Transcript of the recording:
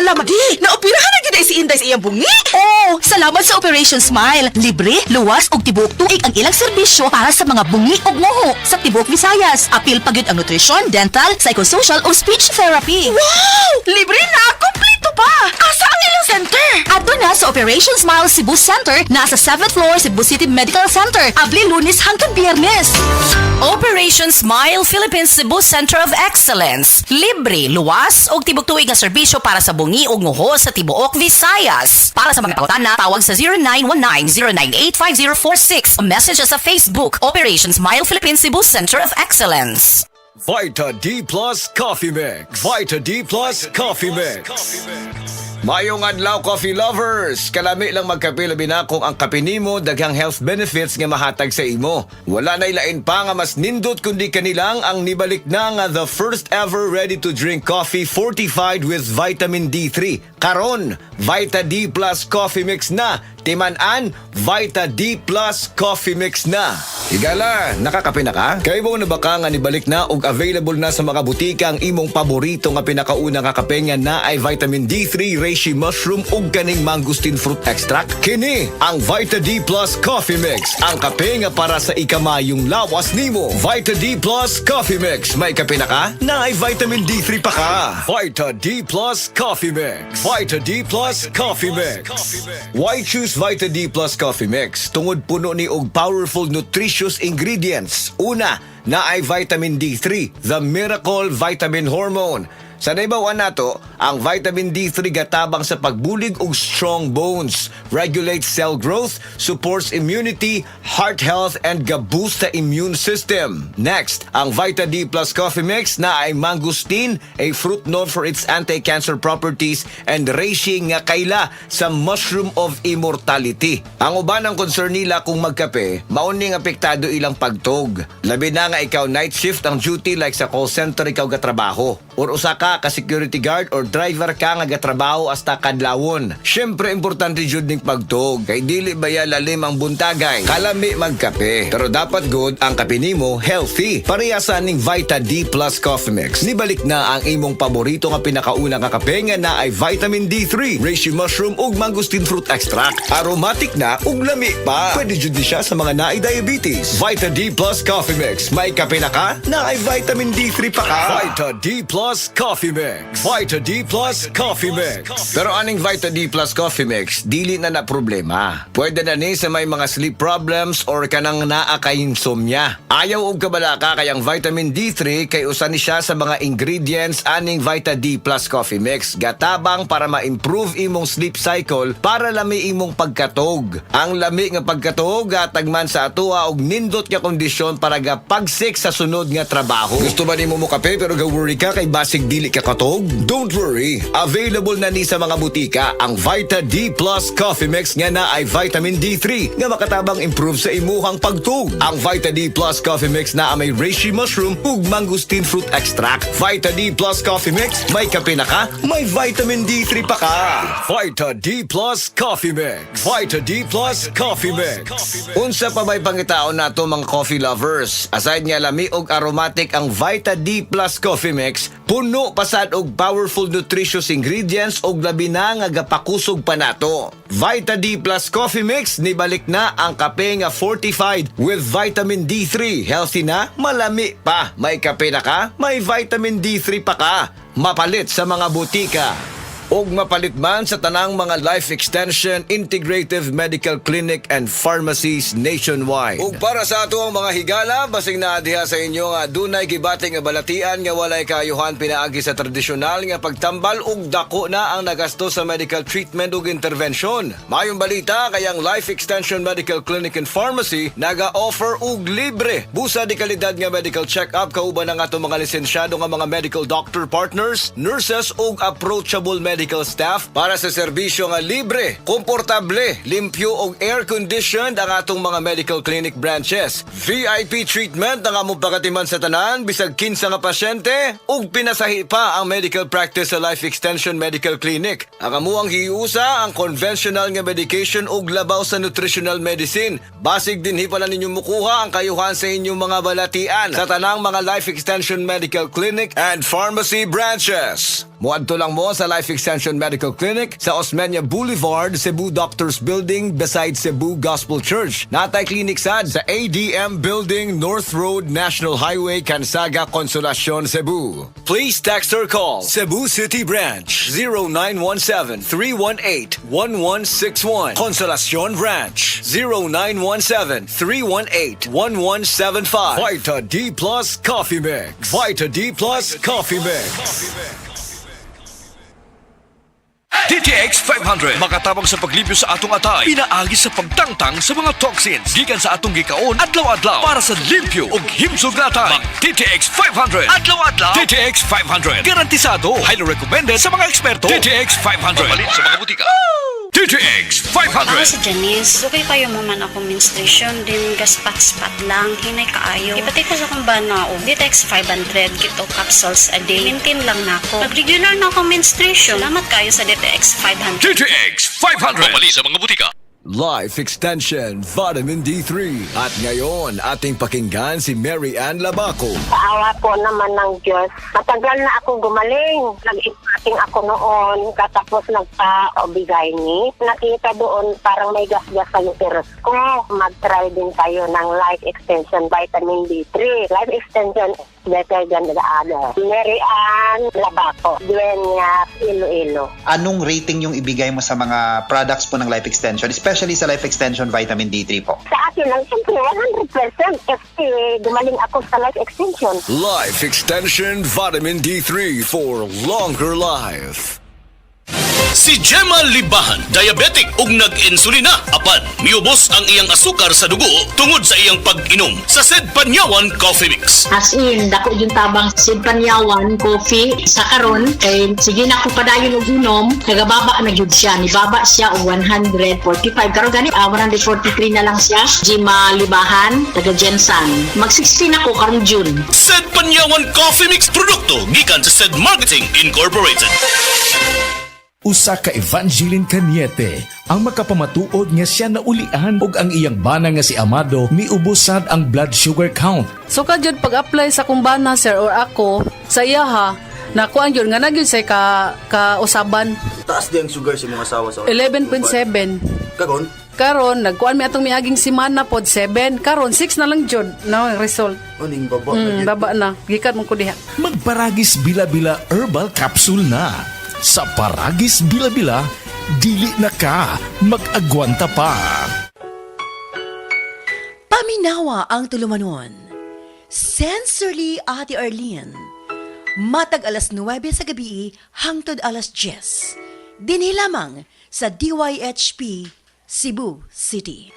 salamat. Di, naoperahan na gid si Inday sa iyang bungi. Oh, salamat sa Operation Smile. Libre, luwas ug tibuok tuig ang ilang serbisyo para sa mga bungi ug nguho sa tibuok Visayas. Apil pa gyud ang nutrition, dental, psychosocial ug speech therapy. Wow! Libre na! Kompleto pa! Asa ang ilang center? Adto na sa Operation Smile Cebu Center, nasa 7th floor Cebu City Medical Center. Abli Lunes hangtod Biyernes. Operation Smile Philippines Cebu Center of Excellence. Libre, luwas ug tibok tuig nga serbisyo para sa bungi ug nguho sa tibuok Visayas. Para sa mga pangutana, tawag sa 0919-098-5046. Message sa Facebook, Operation Smile Philippines Cebu Center of Excellence. Vita D Plus Coffee Mix. Vita D Plus Coffee Mix. Mayong adlaw, coffee lovers! Kalami lang magkape labi na kung ang kape nimo daghang health benefits nga mahatag sa imo. Wala na ilain pa nga mas nindot kundi kanilang ang nibalik na nga the first ever ready-to-drink coffee fortified with vitamin D3. Karon, Vita D Plus Coffee Mix na. Timan-an, Vita D Plus Coffee Mix na. Higala, nakakape na ka? Kaya mo na ba ka nga nibalik na ug available na sa mga butika ang imong paborito nga pinakauna nga kape nga na ay vitamin D3, reishi mushroom ug kaning mangosteen fruit extract? Kini ang Vita D Plus Coffee Mix, ang kape nga para sa ikamayong lawas nimo. Vita D Plus Coffee Mix, may kape na ka? Na ay vitamin D3 pa ka. Vita D Plus Coffee Mix. Vita D Plus Coffee Mix. Why choose Vita D Plus Coffee Mix? Tungod puno ni og powerful nutritious ingredients. Una, na ay vitamin D3, the miracle vitamin hormone. Sa naibawan nato, ang vitamin D3 gatabang sa pagbulig og strong bones, regulates cell growth, supports immunity, heart health, and ga-boost sa immune system. Next, ang Vita D Plus Coffee Mix na ay mangosteen, a fruit known for its anti-cancer properties, and reishi nga kaila sa mushroom of immortality. Ang uban ang concern nila kung magkape, mauning apektado ilang pagtog. Labi na nga ikaw night shift ang duty like sa call center ikaw gatrabaho. Or usa ka security guard or driver ka nga gatrabaho hasta kadlawon. Syempre importante jud ning pagtog kay dili baya lalim ang buntagay. Kalami magkape. Pero dapat good ang kape nimo healthy. Pareha ning Vita D Plus Coffee Mix. Nibalik na ang imong paborito nga pinakauna nga kape nga na ay vitamin D3, reishi mushroom ug mangosteen fruit extract. Aromatic na ug lami pa. Pwede jud ni siya sa mga naay diabetes. Vita D Plus Coffee Mix. May kape na ka? Na ay vitamin D3 pa ka. Vita D Plus Coffee Mix. Vita D Plus Coffee Mix. Pero aning Vita D Plus Coffee Mix, dili na na problema. Pwede na ni sa may mga sleep problems or kanang naa kay insomnia. Ayaw og kabalaka kay ang vitamin D3 kay usa ni siya sa mga ingredients aning Vita D Plus Coffee Mix. Gatabang para ma-improve imong sleep cycle para lami imong pagkatog. Ang lami nga pagkatog gatagman sa atoa og nindot nga kondisyon para gapagsik sa sunod nga trabaho. Gusto ba nimo mo kape pero ga-worry ka kay basig dili ka katog? Don't worry, available na ni sa mga butika ang Vita D Plus Coffee Mix nga na ay vitamin D3 nga makatabang improve sa imuhang pagtug. Ang Vita D Plus Coffee Mix na may reishi mushroom ug mangosteen fruit extract. Vita D Plus Coffee Mix, may kape na ka, may vitamin D3 pa ka. Vita D Plus Coffee Mix. Vita D Plus Coffee Mix. Unsa pa may pangitaon nato mga coffee lovers? Aside nga lami og aromatic ang Vita D Plus Coffee Mix, puno pasad og powerful nutritious ingredients og labi na nga gapakusog pa nato. Vita D Plus Coffee Mix, nibalik na ang kape nga fortified with vitamin D3. Healthy na, malami pa. May kape na ka, may vitamin D3 pa ka. Mapalit sa mga butika. Og mapalit man sa tanang mga life extension, integrative medical clinic and pharmacies nationwide. Ug para sa ato ang mga higala, basing na diha sa inyo nga dunay gibating nga balatian nga walay kayuhan pinaagi sa tradisyonal nga pagtambal ug dako na ang nagasto sa medical treatment ug intervention. Mayong balita kay ang Life Extension Medical Clinic and Pharmacy naga-offer og libre busa di kalidad nga medical check-up kauban ang ato mga lisensyado nga mga medical doctor partners, nurses ug approachable medical staff para sa serbisyo nga libre, komportable, limpyo ug air-conditioned ang atong mga medical clinic branches. VIP treatment ang among pagatiman sa tanan bisag kinsa nga pasyente ug pinasahi pa ang medical practice sa Life Extension Medical Clinic. Ang amuang hiusa ang conventional nga medication ug labaw sa nutritional medicine. Basig dinhi pala ninyo mukuha ang kayuhan sa inyong mga balatian sa tanang mga Life Extension Medical Clinic and Pharmacy branches. Muadto lang mo sa Life Extension Medical Clinic sa Osmeña Boulevard, Cebu Doctors Building beside Cebu Gospel Church. Natay clinic sad sa ADM Building, North Road, National Highway, Cansaga, Consolacion, Cebu. Please text or call Cebu City Branch 0917-318-1161. Consolacion Branch 0917-318-1175. Vita D Plus Coffee Mix. Vita D Plus Coffee Mix. DTX 500 makatabang sa paglibyo sa atong atay, pinaagi sa pagtangtang sa mga toxins gikan sa atong gikaon adlaw-adlaw para sa limpyo ug himsog na atay. Mag DTX 500 adlaw-adlaw. DTX 500 garantisado, highly recommended sa mga eksperto. DTX 500 mabalin sa mga butika. DTX 500. Ako si Janice. Okay kayo mo man ako menstruation din gaspat-spat lang. Hinay kaayo. Ipatay ko sa kong bana o DTX 500 kito capsules a day. Maintain lang na ako. Pag-regular na ako menstruation. Salamat kayo sa DTX 500. DTX 500 mabalin sa mga butika. Life Extension Vitamin D3. At ngayon, ating pakinggan si Mary Ann Labaco. Paawa po naman ng Diyos. Matagal na akong gumaling. Nag-ipating ako noon, katapos nagpa-obigay ni. Nakita doon parang may gas-gas sa uterus ko. Mag-try din tayo ng Life Extension Vitamin D3. Life Extension is better than the other. Mary Ann Labaco, Dueñas, Iloilo. Anong rating yung ibigay mo sa mga products po ng Life Extension, especially sa Life Extension Vitamin D3 po? Sa akin lang, siyempre, 100% kasi gumaling ako sa Life Extension. Life Extension Vitamin D3 for longer life. Si Gemma Libahan, diabetic ug nag-insulina. Apan, miubos ang iyang asukar sa dugo tungod sa iyang pag-inom sa Sed Panyawan Coffee Mix. As in, dako yung tabang Sid Panyawan coffee sa karon kay sige na ko padayon og inom, nagababa na gyud siya, nibaba siya og 145 karon gani 143 na lang siya. Gemma Libahan, taga Jensan. Mag-16 ako karong June. Sed Panyawan Coffee Mix produkto gikan sa Sed Marketing Incorporated. Usa ka Evangeline Cañete ang makapamatuod nga siya naulian og ang iyang bana nga si Amado miubusad ang blood sugar count. So kadyod pag-apply sa kumbana sir or ako sa iya ha, nakuan yun nga nagyud say ka-usaban. Taas di ang sugar si mga asawa sa 11.7. Karon nagkuan mi atong miaging semana pod 7. Karon 6 na lang jud no result. Aning baba na. Baba na. Gikan mo ko diha. Magparagis bila-bila herbal capsule na. Sa Paragis Bila-Bila, dili na ka mag-agwanta pa. Paminawa ang tulumanon. Sensorily Ate Arlene. Matag alas 9 sa gabi hangtod alas 10. Dinhi lamang sa DYHP Cebu City.